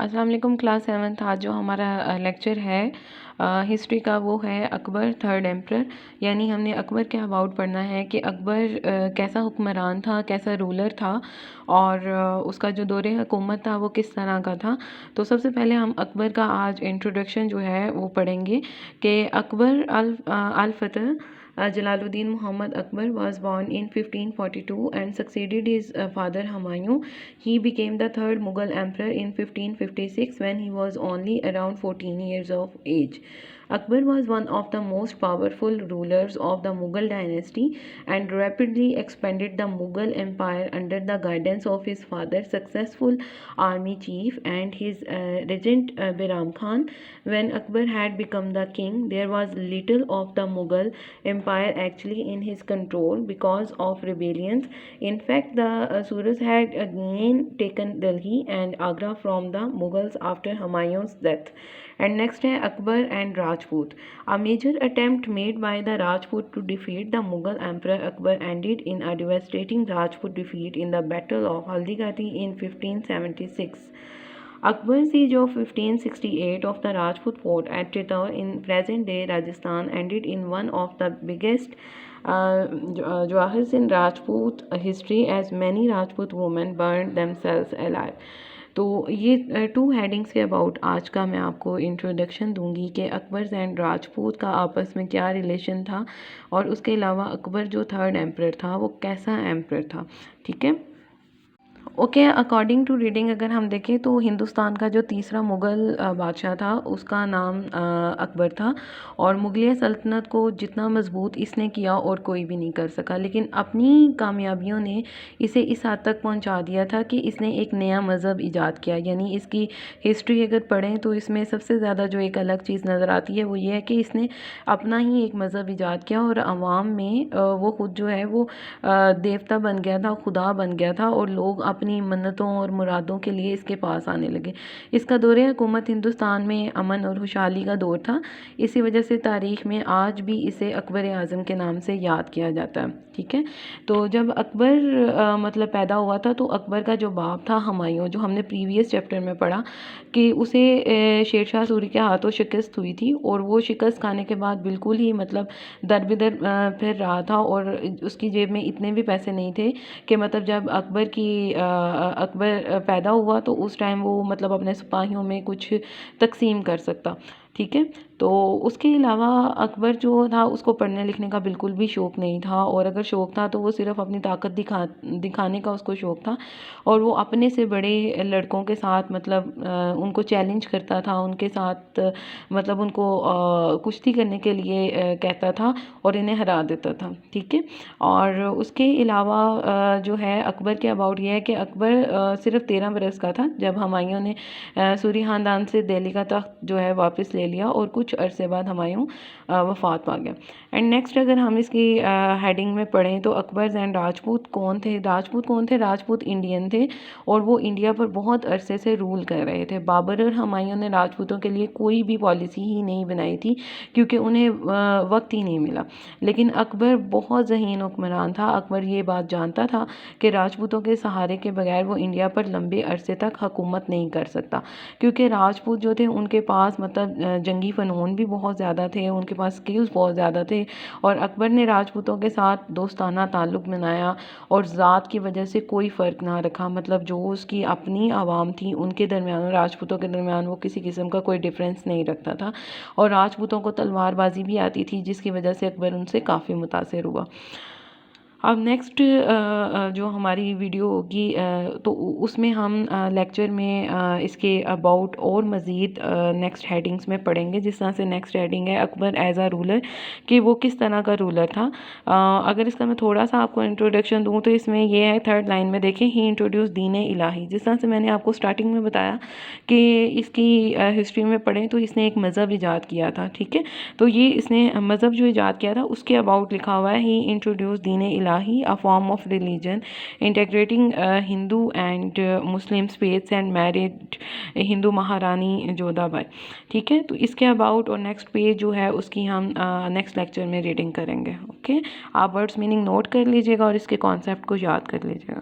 السلام علیکم کلاس 7 آج جو ہمارا لیکچر ہے ہسٹری کا وہ ہے اکبر تھرڈ ایمپرر، یعنی ہم نے اکبر کے اباؤٹ پڑھنا ہے کہ اکبر کیسا حکمران تھا، کیسا رولر تھا اور اس کا جو دور حکومت تھا وہ کس طرح کا تھا۔ تو سب سے پہلے ہم اکبر کا آج انٹروڈکشن جو ہے وہ پڑھیں گے کہ اکبر الفتح جلال الدین Muhammad Akbar was born in 1542 and succeeded his father Humayun. He became the third Mughal emperor in 1556 when he was only around 14 years of age. Akbar was one of the most powerful rulers of the Mughal dynasty and rapidly expanded the Mughal empire under the guidance of his father, successful army chief, and his regent Biram Khan. When Akbar had become the king, there was little of the Mughal empire actually in his control because of rebellions. In fact, the Suras had again taken Delhi and Agra from the Mughals after Humayun's death. And next ہے Akbar and Rajput. A major attempt made by the Rajput to defeat the Mughal Emperor Akbar ended in a devastating Rajput defeat in the Battle of Haldighati in 1576. Akbar's siege of 1568 of the Rajput fort at Chittor in present-day Rajasthan ended in one of the biggest jawahars in Rajput history, as many Rajput women burned themselves alive. تو یہ 2 headings کے about آج کا میں آپ کو introduction دوں گی کہ اکبر اینڈ راجپوت کا آپس میں کیا ریلیشن تھا، اور اس کے علاوہ اکبر جو تھرڈ ایمپرر تھا وہ کیسا ایمپرر تھا. ٹھیک ہے، اوکے. اکارڈنگ ٹو ریڈنگ اگر ہم دیکھیں تو ہندوستان کا جو تیسرا مغل بادشاہ تھا اس کا نام اکبر تھا، اور مغلیہ سلطنت کو جتنا مضبوط اس نے کیا اور کوئی بھی نہیں کر سکا، لیکن اپنی کامیابیوں نے اسے اس حد تک پہنچا دیا تھا کہ اس نے ایک نیا مذہب ایجاد کیا. یعنی اس کی ہسٹری اگر پڑھیں تو اس میں سب سے زیادہ جو ایک الگ چیز نظر آتی ہے وہ یہ ہے کہ اس نے اپنا ہی ایک مذہب ایجاد کیا، اور عوام میں وہ خود جو ہے وہ دیوتا بن گیا تھا، خدا بن گیا تھا، اور لوگ اپنی منتوں اور مرادوں کے لیے اس کے پاس آنے لگے. اس کا دور حکومت ہندوستان میں امن اور خوشحالی کا دور تھا. اسی وجہ سے تاریخ میں آج بھی اسے اکبر اعظم کے نام سے یاد کیا جاتا ہے. ٹھیک ہے، تو جب اکبر مطلب پیدا ہوا تھا تو اکبر کا جو باپ تھا ہمایوں، جو ہم نے پریویس چیپٹر میں پڑھا کہ اسے شیر شاہ سوری کے ہاتھوں شکست ہوئی تھی، اور وہ شکست کھانے کے بعد بالکل ہی مطلب در بدر پھر رہا تھا، اور اس کی جیب میں اتنے بھی پیسے نہیں تھے کہ مطلب جب اکبر پیدا ہوا تو اس ٹائم وہ مطلب اپنے سپاہیوں میں کچھ تقسیم کر سکتا. ٹھیک ہے، تو اس کے علاوہ اکبر جو تھا اس کو پڑھنے لکھنے کا بالکل بھی شوق نہیں تھا، اور اگر شوق تھا تو وہ صرف اپنی طاقت دکھانے کا اس کو شوق تھا، اور وہ اپنے سے بڑے لڑکوں کے ساتھ مطلب ان کو چیلنج کرتا تھا، ان کے ساتھ مطلب ان کو کشتی کرنے کے لیے کہتا تھا اور انہیں ہرا دیتا تھا. ٹھیک ہے، اور اس کے علاوہ جو ہے اکبر کے اباؤٹ یہ ہے کہ اکبر صرف 13 برس کا تھا جب ہمایوں نے سوری خاندان سے دہلی کا تخت جو ہے واپس لے لیا، اور کچھ عرصے بعد ہمایوں وفات پا گیا. اینڈ نیکسٹ اگر ہم اس کی ہیڈنگ میں پڑھیں تو اکبر اینڈ راجپوت کون تھے. راجپوت انڈین تھے، اور وہ انڈیا پر بہت عرصے سے رول کر رہے تھے. بابر اور ہمایوں نے راجپوتوں کے لیے کوئی بھی پالیسی ہی نہیں بنائی تھی کیونکہ انہیں وقت ہی نہیں ملا. لیکن اکبر بہت ذہین حکمران تھا. اکبر یہ بات جانتا تھا کہ راجپوتوں کے سہارے کے بغیر وہ انڈیا پر لمبے عرصے تک حکومت نہیں کر سکتا، کیونکہ راجپوت جو تھے ان کے پاس مطلب جنگی فنون بھی بہت زیادہ تھے، ان کے پاس سکلز بہت زیادہ تھے، اور اکبر نے راجپوتوں کے ساتھ دوستانہ تعلق بنایا اور ذات کی وجہ سے کوئی فرق نہ رکھا. مطلب جو اس کی اپنی عوام تھی ان کے درمیان اور راجپوتوں کے درمیان وہ کسی قسم کا کوئی ڈیفرنس نہیں رکھتا تھا، اور راجپوتوں کو تلوار بازی بھی آتی تھی جس کی وجہ سے اکبر ان سے کافی متاثر ہوا. اب نیکسٹ جو ہماری ویڈیو ہوگی تو اس میں ہم لیکچر میں اس کے اباؤٹ اور مزید نیکسٹ ہیڈنگز میں پڑھیں گے. جس طرح سے نیکسٹ ہیڈنگ ہے اکبر ایز اے رولر، کہ وہ کس طرح کا رولر تھا. اگر اس کا میں تھوڑا سا آپ کو انٹروڈکشن دوں تو اس میں یہ ہے 3rd لائن میں دیکھیں، ہی انٹروڈیوس دین الہی. جس طرح سے میں نے آپ کو سٹارٹنگ میں بتایا کہ اس کی ہسٹری میں پڑھیں تو اس نے ایک مذہب ایجاد کیا تھا. ٹھیک ہے، تو یہ اس نے مذہب جو ایجاد کیا تھا اس کے اباؤٹ لکھا ہوا ہے، ہی انٹروڈیوس دین الہی، a form of religion integrating Hindu and Muslim faiths and married Hindu Maharani Jodha Bai. ٹھیک ہے، تو اس کے اباؤٹ اور نیکسٹ پیج جو ہے اس کی ہم نیکسٹ لیکچر میں ریڈنگ کریں گے. اوکے، آپ ورڈس میننگ نوٹ کر لیجئے گا اور اس کے کانسیپٹ کو یاد کر لیجئے گا.